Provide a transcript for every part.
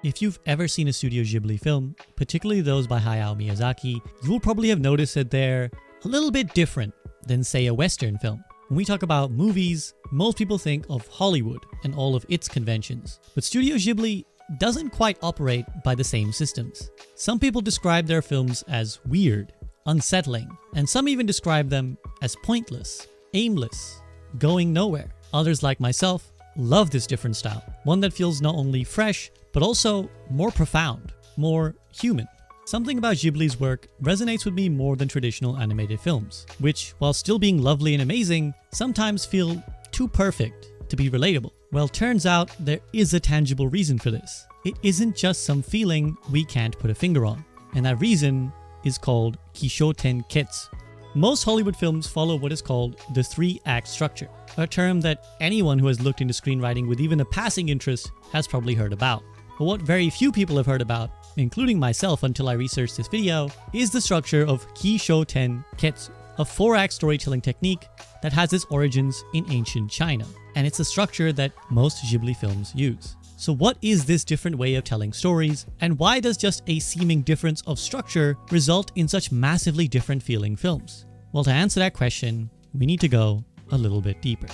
If you've ever seen a Studio Ghibli film, particularly those by Hayao Miyazaki, you will probably have noticed that they're a little bit different than, say, a Western film. When we talk about movies, most people think of Hollywood and all of its conventions. But Studio Ghibli doesn't quite operate by the same systems. Some people describe their films as weird, unsettling, and some even describe them as pointless, aimless, going nowhere. Others, like myself, love this different style, one that feels not only fresh, but also more profound, more human. Something about Ghibli's work resonates with me more than traditional animated films, which, while still being lovely and amazing, sometimes feel too perfect to be relatable. Well, turns out there is a tangible reason for this. It isn't just some feeling we can't put a finger on, and that reason is called Kishotenketsu. Most Hollywood films follow what is called the 3-act structure, a term that anyone who has looked into screenwriting with even a passing interest has probably heard about. But what very few people have heard about, including myself until I researched this video, is the structure of Kishotenketsu, a 4-act storytelling technique that has its origins in ancient China, and it's a structure that most Ghibli films use. So what is this different way of telling stories, and why does just a seeming difference of structure result in such massively different feeling films? Well, to answer that question, we need to go a little bit deeper.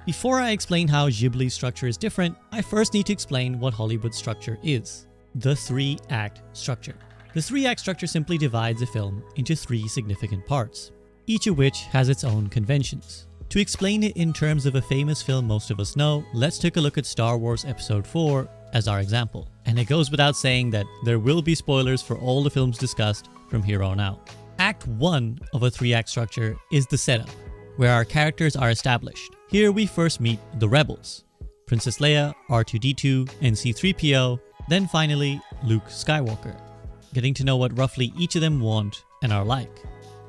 Before I explain how Ghibli's structure is different, I first need to explain what Hollywood's structure is. The 3-act structure. The 3-act structure simply divides a film into 3 significant parts, each of which has its own conventions. To explain it in terms of a famous film most of us know, let's take a look at Star Wars Episode 4 as our example. And it goes without saying that there will be spoilers for all the films discussed from here on out. Act 1 of a 3-act structure is the setup, where our characters are established. Here we first meet the rebels, Princess Leia, R2-D2, and C-3PO, then finally Luke Skywalker, getting to know what roughly each of them want and are like.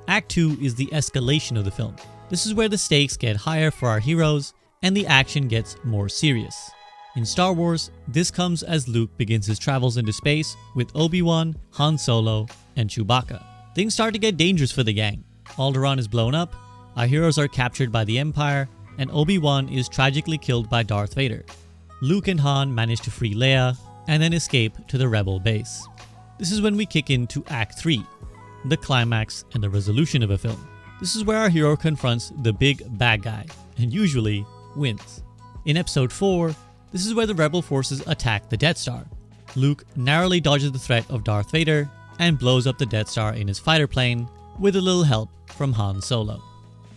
Act 2 is the escalation of the film. This is where the stakes get higher for our heroes and the action gets more serious. In Star Wars, this comes as Luke begins his travels into space with Obi-Wan, Han Solo, and Chewbacca. Things start to get dangerous for the gang. Alderaan is blown up, our heroes are captured by the Empire, and Obi-Wan is tragically killed by Darth Vader. Luke and Han manage to free Leia and then escape to the rebel base. This is when we kick into Act 3, the climax and the resolution of a film. This is where our hero confronts the big bad guy and usually wins. In Episode 4, this is where the rebel forces attack the Death Star. Luke narrowly dodges the threat of Darth Vader and blows up the Death Star in his fighter plane with a little help from Han Solo.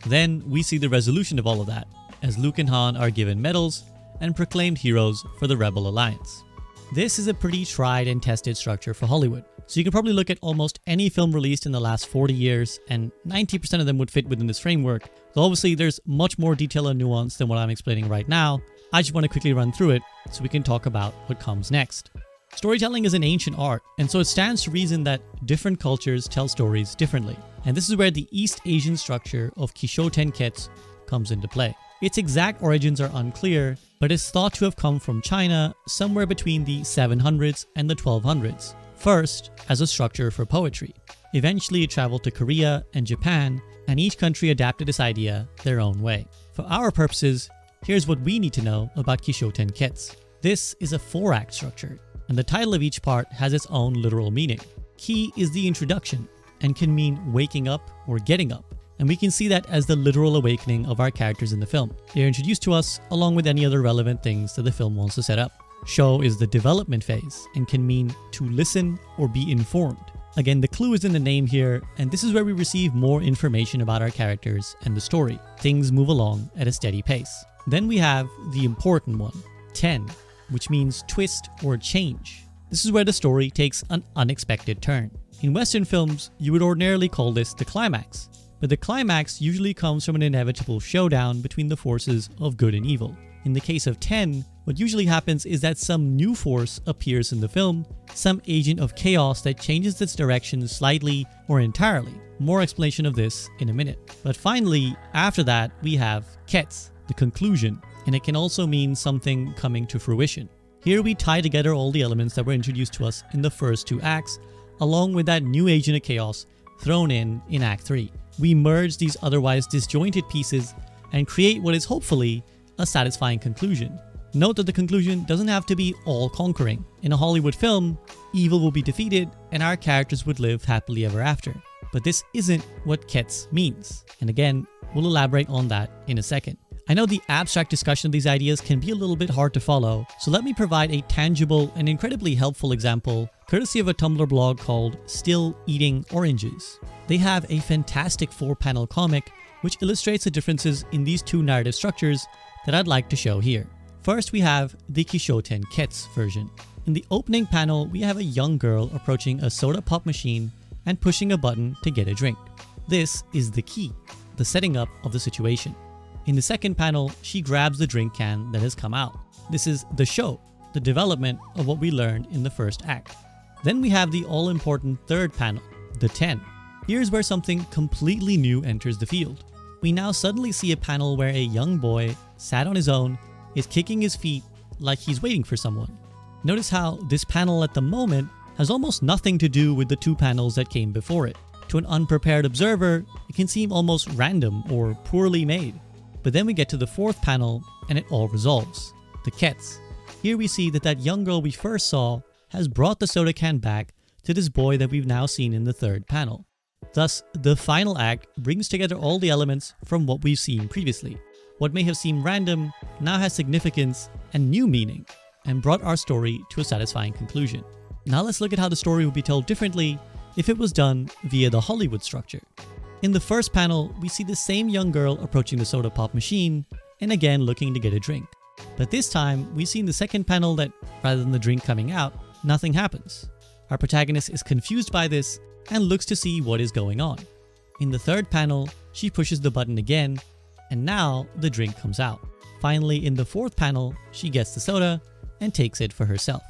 Then we see the resolution of all of that, as Luke and Han are given medals and proclaimed heroes for the Rebel Alliance. This is a pretty tried and tested structure for Hollywood, so you can probably look at almost any film released in the last 40 years and 90% of them would fit within this framework. So obviously there's much more detail and nuance than what I'm explaining right now. I just want to quickly run through it so we can talk about what comes next. Storytelling is an ancient art, and so it stands to reason that different cultures tell stories differently. And this is where the East Asian structure of Kishotenketsu comes into play. Its exact origins are unclear, but it's thought to have come from China somewhere between the 700s and the 1200s. First, as a structure for poetry. Eventually it traveled to Korea and Japan, and each country adapted this idea their own way. For our purposes, here's what we need to know about Kishotenketsu. This is a 4-act structure, and the title of each part has its own literal meaning. Ki is the introduction, and can mean waking up or getting up. And we can see that as the literal awakening of our characters in the film. They are introduced to us along with any other relevant things that the film wants to set up. Sho is the development phase and can mean to listen or be informed. Again, the clue is in the name here, and this is where we receive more information about our characters and the story. Things move along at a steady pace. Then we have the important one, Ten, which means twist or change. This is where the story takes an unexpected turn. In Western films, you would ordinarily call this the climax, but the climax usually comes from an inevitable showdown between the forces of good and evil. In the case of 10, what usually happens is that some new force appears in the film, some agent of chaos that changes its direction slightly or entirely. More explanation of this in a minute. But finally, after that, we have Ketsu, the conclusion, and it can also mean something coming to fruition. Here we tie together all the elements that were introduced to us in the first 2 acts along with that new agent of chaos thrown in Act 3. We merge these otherwise disjointed pieces and create what is hopefully a satisfying conclusion. Note that the conclusion doesn't have to be all-conquering. In a Hollywood film, evil will be defeated and our characters would live happily ever after. But this isn't what Ketsu means. And again, we'll elaborate on that in a second. I know the abstract discussion of these ideas can be a little bit hard to follow, so let me provide a tangible and incredibly helpful example, courtesy of a Tumblr blog called Still Eating Oranges. They have a fantastic 4-panel comic which illustrates the differences in these two narrative structures that I'd like to show here. First, we have the Kishotenketsu version. In the opening panel, we have a young girl approaching a soda pop machine and pushing a button to get a drink. This is the key, the setting up of the situation. In the second panel, she grabs the drink can that has come out. This is the show, the development of what we learned in the first act. Then we have the all-important third panel, the 10. Here's where something completely new enters the field. We now suddenly see a panel where a young boy, sat on his own, is kicking his feet like he's waiting for someone. Notice how this panel at the moment has almost nothing to do with the 2 panels that came before it. To an unprepared observer, it can seem almost random or poorly made. But then we get to the 4th panel and it all resolves. The Ketsu. Here we see that young girl we first saw has brought the soda can back to this boy that we've now seen in the 3rd panel. Thus, the final act brings together all the elements from what we've seen previously. What may have seemed random now has significance and new meaning, and brought our story to a satisfying conclusion. Now let's look at how the story would be told differently if it was done via the Hollywood structure. In the first panel, we see the same young girl approaching the soda pop machine and again looking to get a drink. But this time, we see in the second panel that rather than the drink coming out, nothing happens. Our protagonist is confused by this and looks to see what is going on. In the third panel, she pushes the button again and now the drink comes out. Finally, in the 4th panel, she gets the soda and takes it for herself.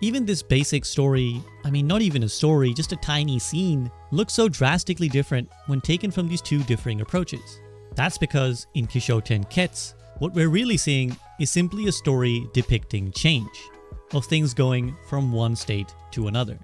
Even this basic story, not even a story, just a tiny scene, looks so drastically different when taken from these 2 differing approaches. That's because in Kishotenketsu, what we're really seeing is simply a story depicting change, of things going from one state to another.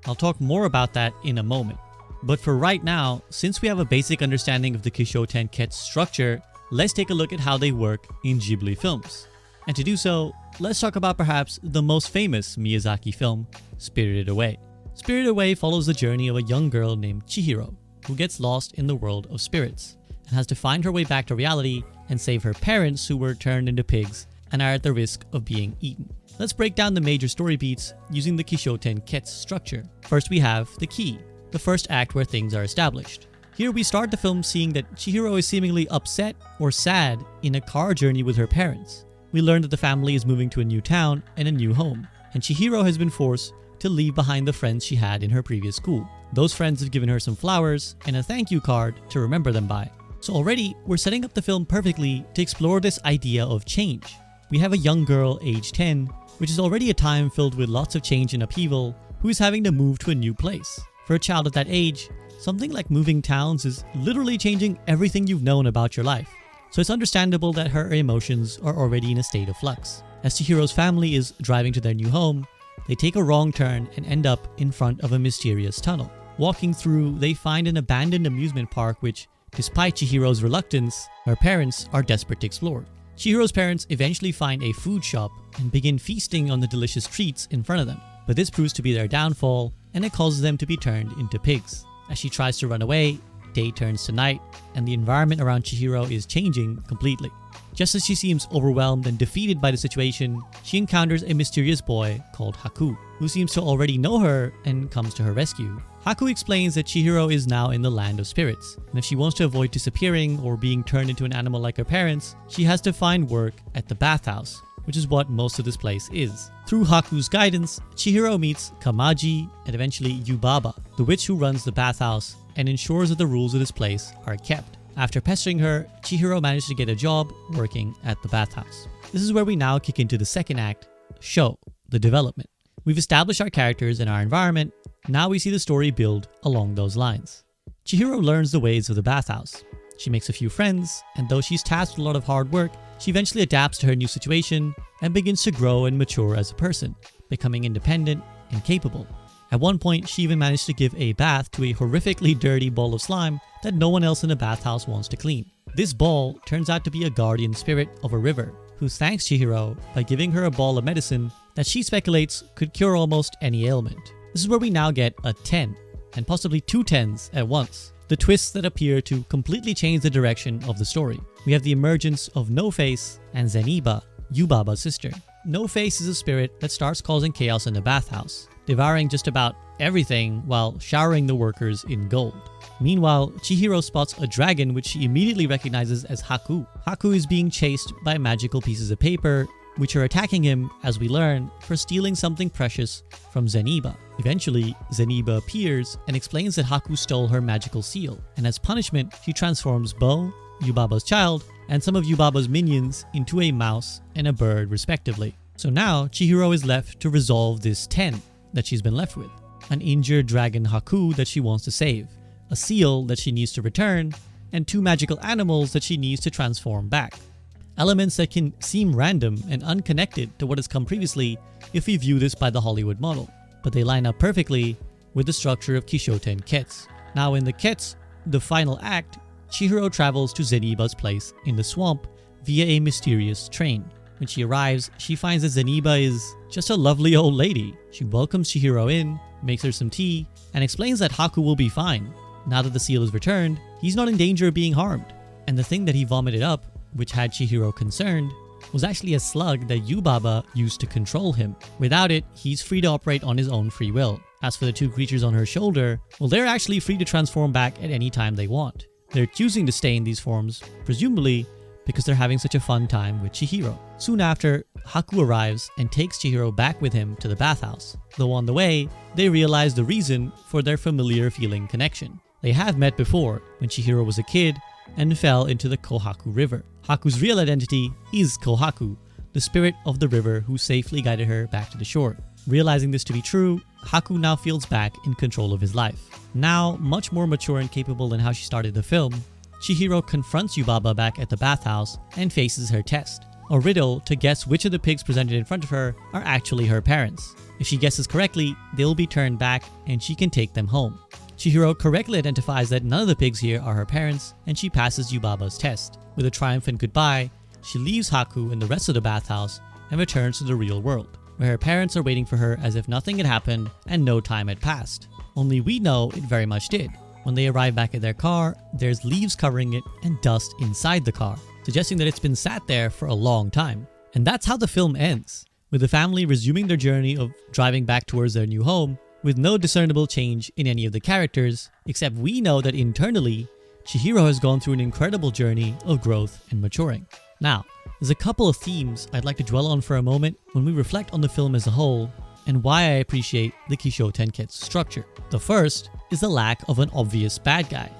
I'll talk more about that in a moment. But for right now, since we have a basic understanding of the Kishotenketsu structure, let's take a look at how they work in Ghibli films. And to do so, let's talk about perhaps the most famous Miyazaki film, Spirited Away. Spirited Away follows the journey of a young girl named Chihiro, who gets lost in the world of spirits, and has to find her way back to reality and save her parents who were turned into pigs and are at the risk of being eaten. Let's break down the major story beats using the Kishotenketsu structure. First we have the key, the first act where things are established. Here we start the film seeing that Chihiro is seemingly upset or sad in a car journey with her parents. We learn that the family is moving to a new town and a new home, and Chihiro has been forced to leave behind the friends she had in her previous school. Those friends have given her some flowers and a thank you card to remember them by. So already, we're setting up the film perfectly to explore this idea of change. We have a young girl, age 10, which is already a time filled with lots of change and upheaval, who is having to move to a new place. For a child at that age, something like moving towns is literally changing everything you've known about your life. So it's understandable that her emotions are already in a state of flux. As Chihiro's family is driving to their new home, they take a wrong turn and end up in front of a mysterious tunnel. Walking through, they find an abandoned amusement park which, despite Chihiro's reluctance, her parents are desperate to explore. Chihiro's parents eventually find a food shop and begin feasting on the delicious treats in front of them. But this proves to be their downfall, and it causes them to be turned into pigs. As she tries to run away, day turns to night, and the environment around Chihiro is changing completely. Just as she seems overwhelmed and defeated by the situation, she encounters a mysterious boy called Haku, who seems to already know her and comes to her rescue. Haku explains that Chihiro is now in the land of spirits, and if she wants to avoid disappearing or being turned into an animal like her parents, she has to find work at the bathhouse, which is what most of this place is. Through Haku's guidance, Chihiro meets Kamaji and eventually Yubaba, the witch who runs the bathhouse and ensures that the rules of this place are kept. After pestering her, Chihiro manages to get a job working at the bathhouse. This is where we now kick into the second act, show, the development. We've established our characters and our environment, now we see the story build along those lines. Chihiro learns the ways of the bathhouse. She makes a few friends, and though she's tasked with a lot of hard work, she eventually adapts to her new situation and begins to grow and mature as a person, becoming independent and capable. At one point, she even managed to give a bath to a horrifically dirty ball of slime that no one else in the bathhouse wants to clean. This ball turns out to be a guardian spirit of a river who thanks Chihiro by giving her a ball of medicine that she speculates could cure almost any ailment. This is where we now get a 10, and possibly 2 10s at once. The twists that appear to completely change the direction of the story. We have the emergence of No-Face and Zeniba, Yubaba's sister. No-Face is a spirit that starts causing chaos in the bathhouse, devouring just about everything while showering the workers in gold. Meanwhile, Chihiro spots a dragon which she immediately recognizes as Haku. Haku is being chased by magical pieces of paper, which are attacking him, as we learn, for stealing something precious from Zeniba. Eventually, Zeniba appears and explains that Haku stole her magical seal, and as punishment, she transforms Bo, Yubaba's child, and some of Yubaba's minions into a mouse and a bird respectively. So now, Chihiro is left to resolve this 10 that she's been left with. An injured dragon Haku that she wants to save, a seal that she needs to return, and 2 magical animals that she needs to transform back. Elements that can seem random and unconnected to what has come previously if we view this by the Hollywood model, but they line up perfectly with the structure of Kishotenketsu. Now in the Ketsu, the final act, Chihiro travels to Zeniba's place in the swamp via a mysterious train. When she arrives, she finds that Zeniba is just a lovely old lady. She welcomes Chihiro in, makes her some tea, and explains that Haku will be fine. Now that the seal is returned, he's not in danger of being harmed. And the thing that he vomited up, which had Chihiro concerned, was actually a slug that Yubaba used to control him. Without it, he's free to operate on his own free will. As for the 2 creatures on her shoulder, well, they're actually free to transform back at any time they want. They're choosing to stay in these forms, presumably because they're having such a fun time with Chihiro. Soon after, Haku arrives and takes Chihiro back with him to the bathhouse. Though on the way, they realize the reason for their familiar feeling connection. They have met before, when Chihiro was a kid and fell into the Kohaku River. Haku's real identity is Kohaku, the spirit of the river who safely guided her back to the shore. Realizing this to be true, Haku now feels back in control of his life. Now, much more mature and capable than how she started the film, Chihiro confronts Yubaba back at the bathhouse and faces her test. A riddle to guess which of the pigs presented in front of her are actually her parents. If she guesses correctly, they will be turned back and she can take them home. Chihiro correctly identifies that none of the pigs here are her parents, and she passes Yubaba's test. With a triumphant goodbye, she leaves Haku and the rest of the bathhouse and returns to the real world, where her parents are waiting for her as if nothing had happened and no time had passed. Only we know it very much did. When they arrive back at their car, there's leaves covering it and dust inside the car, suggesting that it's been sat there for a long time. And that's how the film ends, with the family resuming their journey of driving back towards their new home, with no discernible change in any of the characters, except we know that internally, Chihiro has gone through an incredible journey of growth and maturing. Now, there's a couple of themes I'd like to dwell on for a moment when we reflect on the film as a whole and why I appreciate the Kishotenketsu structure. The first is the lack of an obvious bad guy.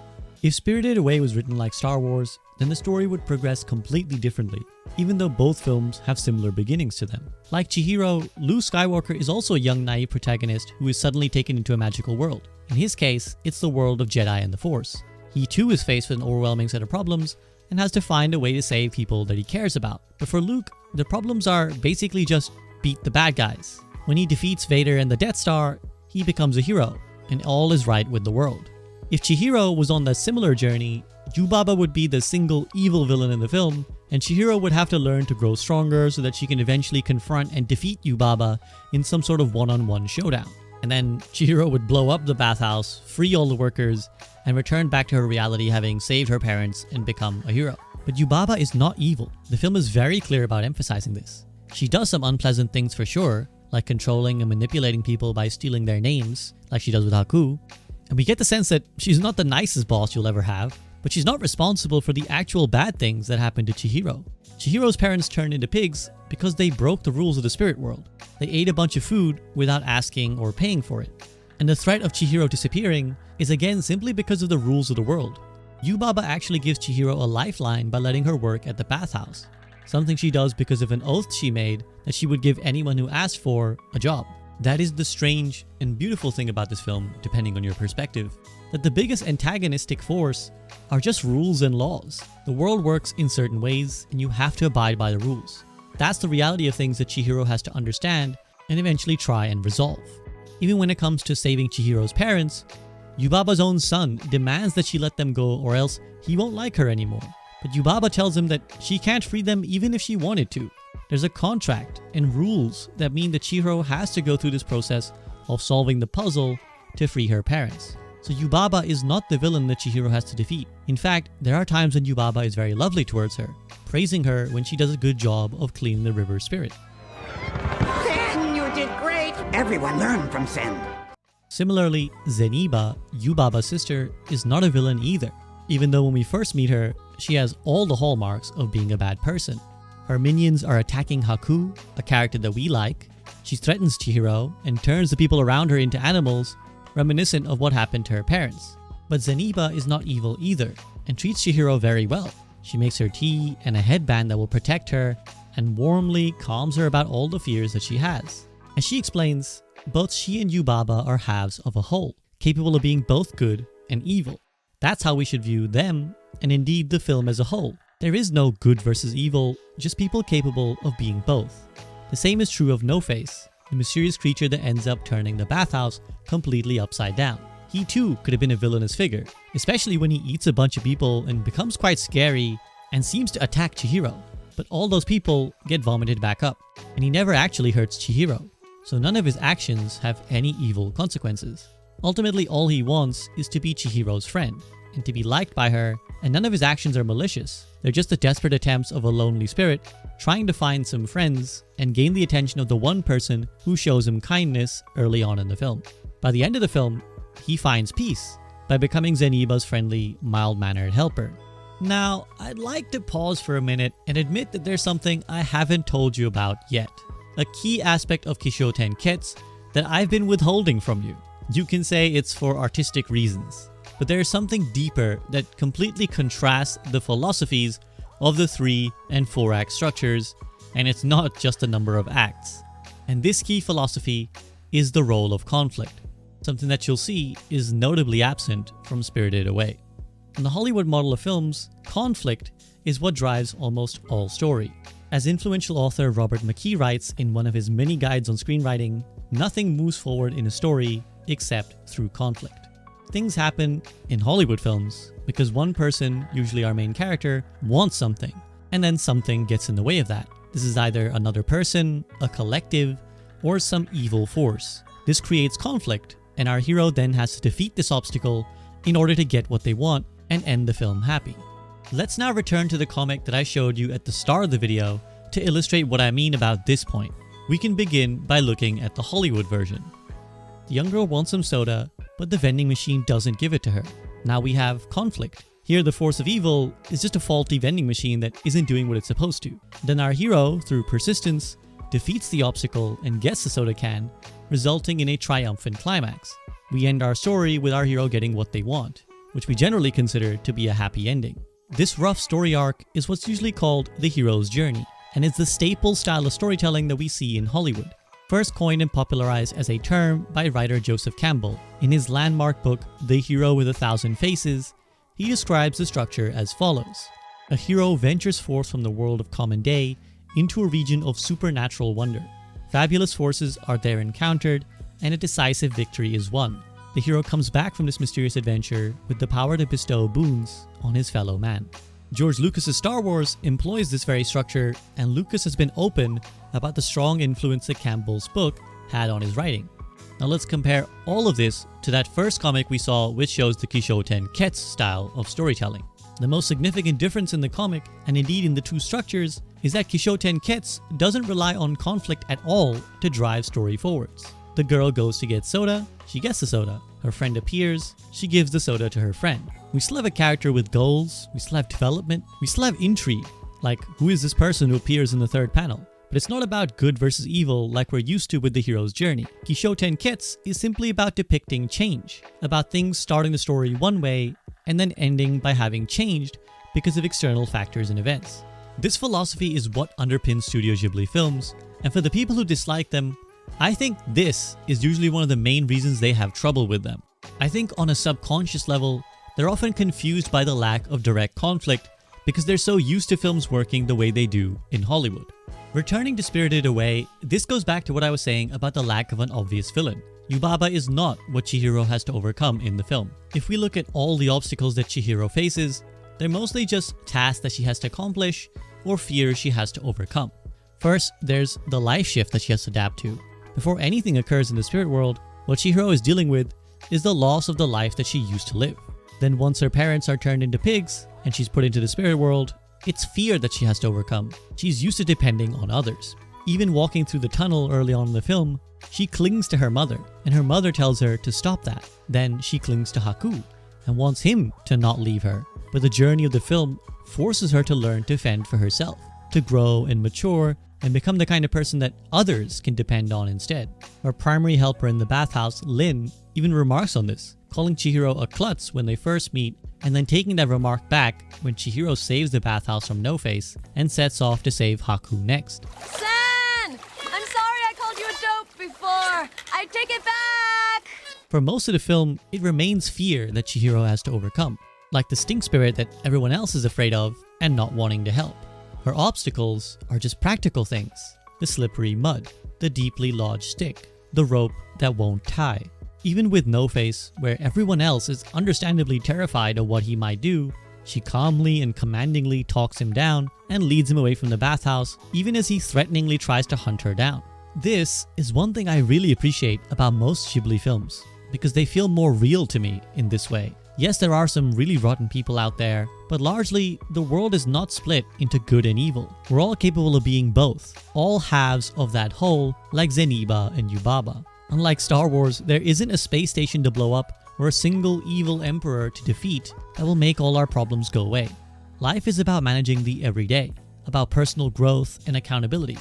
If Spirited Away was written like Star Wars, then the story would progress completely differently, even though both films have similar beginnings to them. Like Chihiro, Luke Skywalker is also a young naive protagonist who is suddenly taken into a magical world. In his case, it's the world of Jedi and the Force. He too is faced with an overwhelming set of problems and has to find a way to save people that he cares about. But for Luke, the problems are basically just beat the bad guys. When he defeats Vader and the Death Star, he becomes a hero, and all is right with the world. If Chihiro was on that similar journey, Yubaba would be the single evil villain in the film, and Chihiro would have to learn to grow stronger so that she can eventually confront and defeat Yubaba in some sort of one-on-one showdown. And then Chihiro would blow up the bathhouse, free all the workers, and return back to her reality having saved her parents and become a hero. But Yubaba is not evil. The film is very clear about emphasizing this. She does some unpleasant things for sure, like controlling and manipulating people by stealing their names, like she does with Haku. And we get the sense that she's not the nicest boss you'll ever have, but she's not responsible for the actual bad things that happened to Chihiro. Chihiro's parents turned into pigs because they broke the rules of the spirit world. They ate a bunch of food without asking or paying for it. And the threat of Chihiro disappearing is again simply because of the rules of the world. Yubaba actually gives Chihiro a lifeline by letting her work at the bathhouse, something she does because of an oath she made that she would give anyone who asked for a job. That is the strange and beautiful thing about this film, depending on your perspective, that the biggest antagonistic force are just rules and laws. The world works in certain ways, and you have to abide by the rules. That's the reality of things that Chihiro has to understand and eventually try and resolve. Even when it comes to saving Chihiro's parents, Yubaba's own son demands that she let them go or else he won't like her anymore. But Yubaba tells him that she can't free them even if she wanted to. There's a contract and rules that mean that Chihiro has to go through this process of solving the puzzle to free her parents. So Yubaba is not the villain that Chihiro has to defeat. In fact, there are times when Yubaba is very lovely towards her, praising her when she does a good job of cleaning the river spirit. Sen, you did great! Everyone learn from Sen. Similarly, Zeniba, Yubaba's sister, is not a villain either. Even though when we first meet her, she has all the hallmarks of being a bad person. Her minions are attacking Haku, a character that we like. She threatens Chihiro and turns the people around her into animals, reminiscent of what happened to her parents. But Zeniba is not evil either and treats Chihiro very well. She makes her tea and a headband that will protect her and warmly calms her about all the fears that she has. As she explains, both she and Yubaba are halves of a whole, capable of being both good and evil. That's how we should view them, and indeed the film as a whole. There is no good versus evil, just people capable of being both. The same is true of No-Face, the mysterious creature that ends up turning the bathhouse completely upside down. He too could have been a villainous figure, especially when he eats a bunch of people and becomes quite scary and seems to attack Chihiro. But all those people get vomited back up, and he never actually hurts Chihiro, so none of his actions have any evil consequences. Ultimately, all he wants is to be Chihiro's friend, and to be liked by her, and none of his actions are malicious. They're just the desperate attempts of a lonely spirit trying to find some friends and gain the attention of the one person who shows him kindness early on in the film. By the end of the film, he finds peace by becoming Zeniba's friendly, mild-mannered helper. Now, I'd like to pause for a minute and admit that there's something I haven't told you about yet. A key aspect of Kishotenketsu that I've been withholding from you. You can say it's for artistic reasons, but there is something deeper that completely contrasts the philosophies of the 3 and 4 act structures, and it's not just a number of acts. And this key philosophy is the role of conflict, something that you'll see is notably absent from Spirited Away. In the Hollywood model of films, conflict is what drives almost all story. As influential author Robert McKee writes in one of his many guides on screenwriting, nothing moves forward in a story except through conflict. Things happen in Hollywood films because one person, usually our main character, wants something, and then something gets in the way of that. This is either another person, a collective, or some evil force. This creates conflict, and our hero then has to defeat this obstacle in order to get what they want and end the film happy. Let's now return to the comic that I showed you at the start of the video to illustrate what I mean about this point. We can begin by looking at the Hollywood version. The young girl wants some soda, but the vending machine doesn't give it to her. Now we have conflict. Here the force of evil is just a faulty vending machine that isn't doing what it's supposed to. Then our hero, through persistence, defeats the obstacle and gets the soda can, resulting in a triumphant climax. We end our story with our hero getting what they want, which we generally consider to be a happy ending. This rough story arc is what's usually called the hero's journey, and is the staple style of storytelling that we see in Hollywood. First coined and popularized as a term by writer Joseph Campbell. In his landmark book, The Hero with 1,000 Faces, he describes the structure as follows. A hero ventures forth from the world of common day into a region of supernatural wonder. Fabulous forces are there encountered, and a decisive victory is won. The hero comes back from this mysterious adventure with the power to bestow boons on his fellow man. George Lucas's Star Wars employs this very structure, and Lucas has been open about the strong influence that Campbell's book had on his writing. Now let's compare all of this to that first comic we saw, which shows the Kishotenketsu style of storytelling. The most significant difference in the comic, and indeed in the two structures, is that Kishotenketsu doesn't rely on conflict at all to drive story forwards. The girl goes to get soda, she gets the soda. Her friend appears, she gives the soda to her friend. We still have a character with goals, we still have development, we still have intrigue, like who is this person who appears in the third panel? But it's not about good versus evil like we're used to with the hero's journey. Kishotenketsu is simply about depicting change, about things starting the story one way and then ending by having changed because of external factors and events. This philosophy is what underpins Studio Ghibli films, and for the people who dislike them, I think this is usually one of the main reasons they have trouble with them. I think on a subconscious level, they're often confused by the lack of direct conflict because they're so used to films working the way they do in Hollywood. Returning to Spirited Away, this goes back to what I was saying about the lack of an obvious villain. Yubaba is not what Chihiro has to overcome in the film. If we look at all the obstacles that Chihiro faces, they're mostly just tasks that she has to accomplish or fears she has to overcome. First, there's the life shift that she has to adapt to. Before anything occurs in the spirit world, what Chihiro is dealing with is the loss of the life that she used to live. Then once her parents are turned into pigs and she's put into the spirit world, it's fear that she has to overcome. She's used to depending on others. Even walking through the tunnel early on in the film, she clings to her mother, and her mother tells her to stop that. Then she clings to Haku and wants him to not leave her. But the journey of the film forces her to learn to fend for herself, to grow and mature and become the kind of person that others can depend on instead. Her primary helper in the bathhouse, Lin, even remarks on this, calling Chihiro a klutz when they first meet, and then taking that remark back when Chihiro saves the bathhouse from No-Face and sets off to save Haku next. San! I'm sorry I called you a dope before! I take it back! For most of the film, it remains fear that Chihiro has to overcome, like the stink spirit that everyone else is afraid of and not wanting to help. Her obstacles are just practical things: the slippery mud, the deeply lodged stick, the rope that won't tie. Even with No-Face, where everyone else is understandably terrified of what he might do, she calmly and commandingly talks him down and leads him away from the bathhouse, even as he threateningly tries to hunt her down. This is one thing I really appreciate about most Ghibli films, because they feel more real to me in this way. Yes, there are some really rotten people out there, but largely, the world is not split into good and evil. We're all capable of being both, all halves of that whole, like Zeniba and Yubaba. Unlike Star Wars, there isn't a space station to blow up or a single evil emperor to defeat that will make all our problems go away. Life is about managing the everyday, about personal growth and accountability.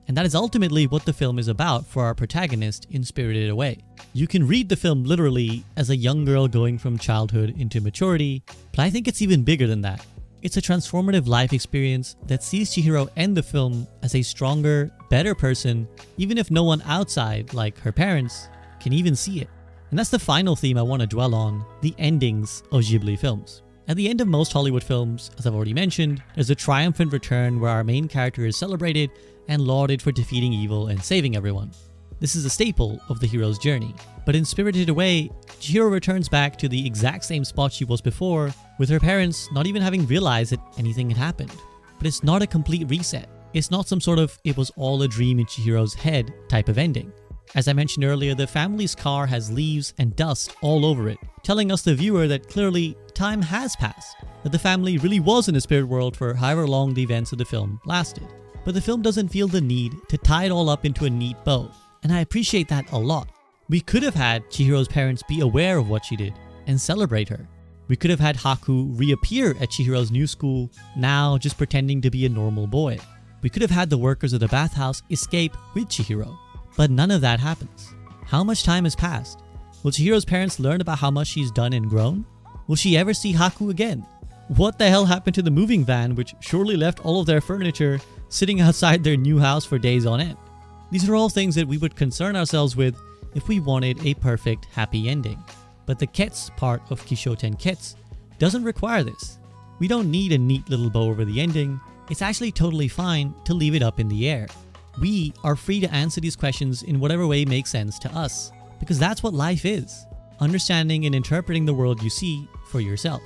And that is ultimately what the film is about for our protagonist in Spirited Away. You can read the film literally as a young girl going from childhood into maturity, but I think it's even bigger than that. It's a transformative life experience that sees Chihiro end the film as a stronger, better person, even if no one outside, like her parents, can even see it. And that's the final theme I want to dwell on: the endings of Ghibli films. At the end of most Hollywood films, as I've already mentioned, there's a triumphant return where our main character is celebrated and lauded for defeating evil and saving everyone. This is a staple of the hero's journey. But in Spirited Away, Chihiro returns back to the exact same spot she was before, with her parents not even having realized that anything had happened. But it's not a complete reset. It's not some sort of "it was all a dream in Chihiro's head" type of ending. As I mentioned earlier, the family's car has leaves and dust all over it, telling us the viewer that clearly time has passed, that the family really was in the spirit world for however long the events of the film lasted. But the film doesn't feel the need to tie it all up into a neat bow, and I appreciate that a lot. We could have had Chihiro's parents be aware of what she did and celebrate her. We could have had Haku reappear at Chihiro's new school, now just pretending to be a normal boy. We could have had the workers of the bathhouse escape with Chihiro, but none of that happens. How much time has passed? Will Chihiro's parents learn about how much she's done and grown? Will she ever see Haku again? What the hell happened to the moving van, which surely left all of their furniture sitting outside their new house for days on end? These are all things that we would concern ourselves with if we wanted a perfect, happy ending. But the Ketsu part of Kishotenketsu doesn't require this. We don't need a neat little bow over the ending. It's actually totally fine to leave it up in the air. We are free to answer these questions in whatever way makes sense to us, because that's what life is: understanding and interpreting the world you see for yourself.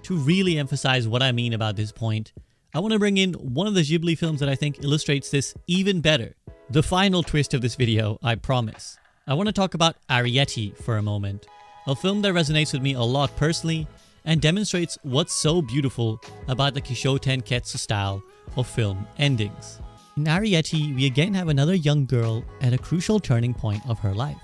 To really emphasize what I mean about this point, I want to bring in one of the Ghibli films that I think illustrates this even better. The final twist of this video, I promise. I want to talk about Arrietty for a moment, a film that resonates with me a lot personally and demonstrates what's so beautiful about the Kishotenketsu style of film endings. In Arrietty, we again have another young girl at a crucial turning point of her life.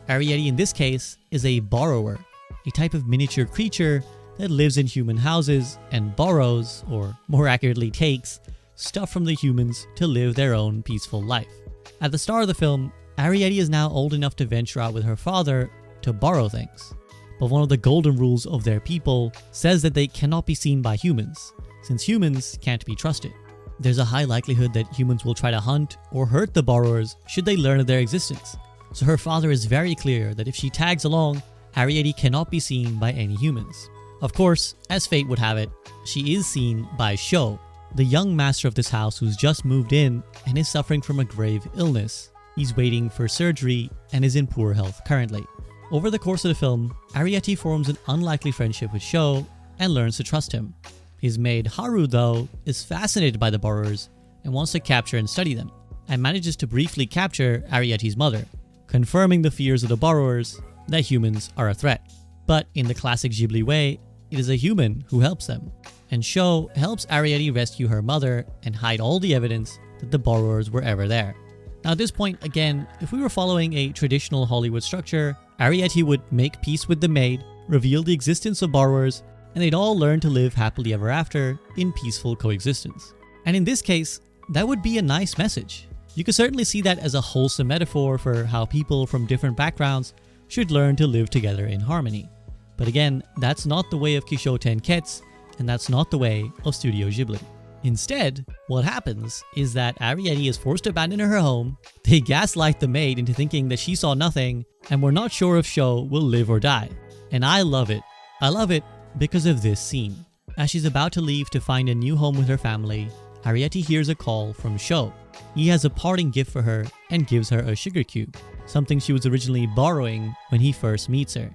Arrietty in this case is a borrower, a type of miniature creature that lives in human houses and borrows, or more accurately takes, stuff from the humans to live their own peaceful life. At the start of the film, Arrietty is now old enough to venture out with her father to borrow things. But one of the golden rules of their people says that they cannot be seen by humans, since humans can't be trusted. There's a high likelihood that humans will try to hunt or hurt the borrowers should they learn of their existence. So her father is very clear that if she tags along, Arrietty cannot be seen by any humans. Of course, as fate would have it, she is seen by Sho, the young master of this house who's just moved in and is suffering from a grave illness. He's waiting for surgery and is in poor health currently. Over the course of the film, Arrietty forms an unlikely friendship with Sho and learns to trust him. His maid Haru, though, is fascinated by the borrowers and wants to capture and study them, and manages to briefly capture Arrietty's mother, confirming the fears of the borrowers that humans are a threat. But in the classic Ghibli way, it is a human who helps them, and Sho helps Arrietty rescue her mother and hide all the evidence that the borrowers were ever there. Now at this point, again, if we were following a traditional Hollywood structure, Arrietty would make peace with the maid, reveal the existence of borrowers, and they'd all learn to live happily ever after in peaceful coexistence. And in this case, that would be a nice message. You could certainly see that as a wholesome metaphor for how people from different backgrounds should learn to live together in harmony. But again, that's not the way of Kishotenketsu, and that's not the way of Studio Ghibli. Instead, what happens is that Arrietty is forced to abandon her home, they gaslight the maid into thinking that she saw nothing, and we're not sure if Sho will live or die. And I love it. I love it because of this scene. As she's about to leave to find a new home with her family, Arrietty hears a call from Sho. He has a parting gift for her and gives her a sugar cube, something she was originally borrowing when he first meets her.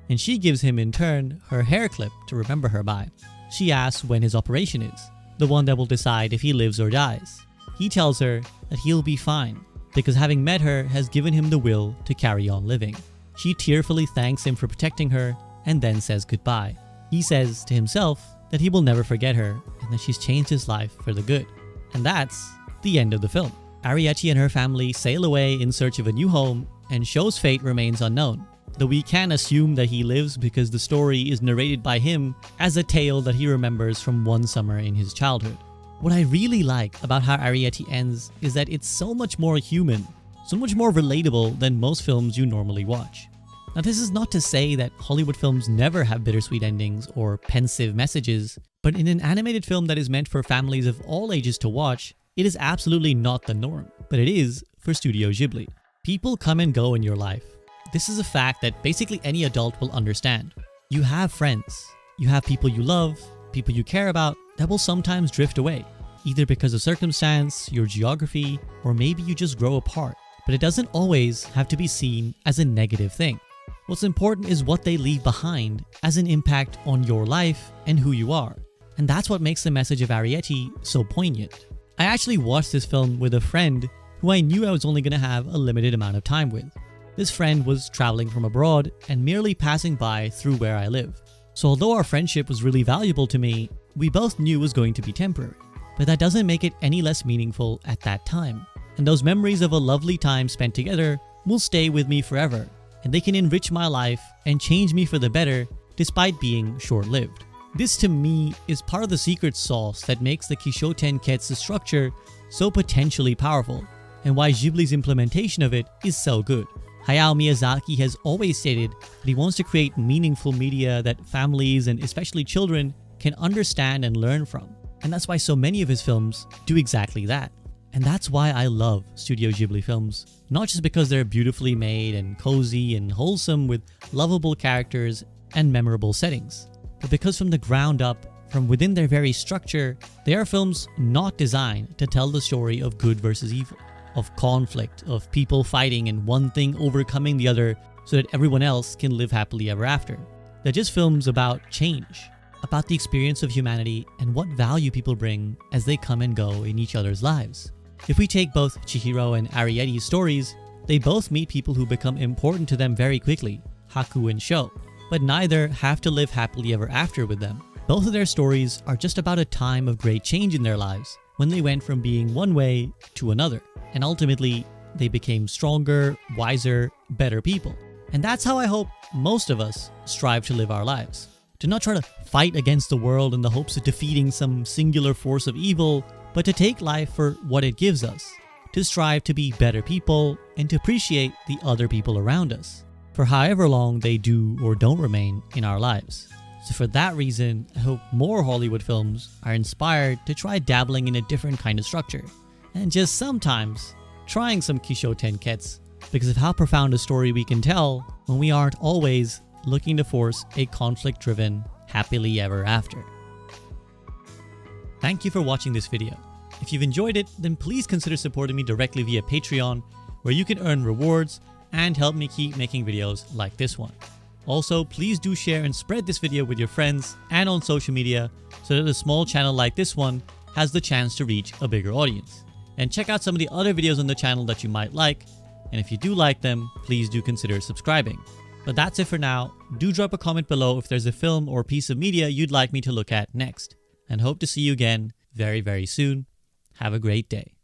And she gives him in turn her hair clip to remember her by. She asks when his operation is, the one that will decide if he lives or dies. He tells her that he'll be fine because having met her has given him the will to carry on living. She tearfully thanks him for protecting her and then says goodbye. He says to himself that he will never forget her and that she's changed his life for the good. And that's the end of the film. Arrietty and her family sail away in search of a new home, and Sho's fate remains unknown, though we can assume that he lives because the story is narrated by him as a tale that he remembers from one summer in his childhood. What I really like about how Arrietty ends is that it's so much more human, so much more relatable than most films you normally watch. Now, this is not to say that Hollywood films never have bittersweet endings or pensive messages, but in an animated film that is meant for families of all ages to watch, it is absolutely not the norm, but it is for Studio Ghibli. People come and go in your life. This is a fact that basically any adult will understand. You have friends. You have people you love, people you care about that will sometimes drift away, either because of circumstance, your geography, or maybe you just grow apart. But it doesn't always have to be seen as a negative thing. What's important is what they leave behind as an impact on your life and who you are. And that's what makes the message of Arrietty so poignant. I actually watched this film with a friend who I knew I was only going to have a limited amount of time with. This friend was traveling from abroad and merely passing by through where I live. So although our friendship was really valuable to me, we both knew it was going to be temporary. But that doesn't make it any less meaningful at that time. And those memories of a lovely time spent together will stay with me forever. And they can enrich my life and change me for the better despite being short-lived. This to me is part of the secret sauce that makes the Kishotenketsu structure so potentially powerful, and why Ghibli's implementation of it is so good. Hayao Miyazaki has always stated that he wants to create meaningful media that families and especially children can understand and learn from. And that's why so many of his films do exactly that. And that's why I love Studio Ghibli films. Not just because they're beautifully made and cozy and wholesome with lovable characters and memorable settings, but because from the ground up, from within their very structure, they are films not designed to tell the story of good versus evil, of conflict, of people fighting and one thing overcoming the other so that everyone else can live happily ever after. They're just films about change, about the experience of humanity and what value people bring as they come and go in each other's lives. If we take both Chihiro and Arrietty's stories, they both meet people who become important to them very quickly, Haku and Sho, but neither have to live happily ever after with them. Both of their stories are just about a time of great change in their lives, when they went from being one way to another, and ultimately they became stronger, wiser, better people. And that's how I hope most of us strive to live our lives. To not try to fight against the world in the hopes of defeating some singular force of evil, but to take life for what it gives us, to strive to be better people and to appreciate the other people around us, for however long they do or don't remain in our lives. So for that reason, I hope more Hollywood films are inspired to try dabbling in a different kind of structure, and just sometimes trying some Kishotenketsu, because of how profound a story we can tell when we aren't always looking to force a conflict-driven happily ever after. Thank you for watching this video. If you've enjoyed it, then please consider supporting me directly via Patreon, where you can earn rewards and help me keep making videos like this one. Also, please do share and spread this video with your friends and on social media so that a small channel like this one has the chance to reach a bigger audience. And check out some of the other videos on the channel that you might like, and if you do like them, please do consider subscribing. But that's it for now. Do drop a comment below if there's a film or piece of media you'd like me to look at next, and hope to see you again very, very soon. Have a great day.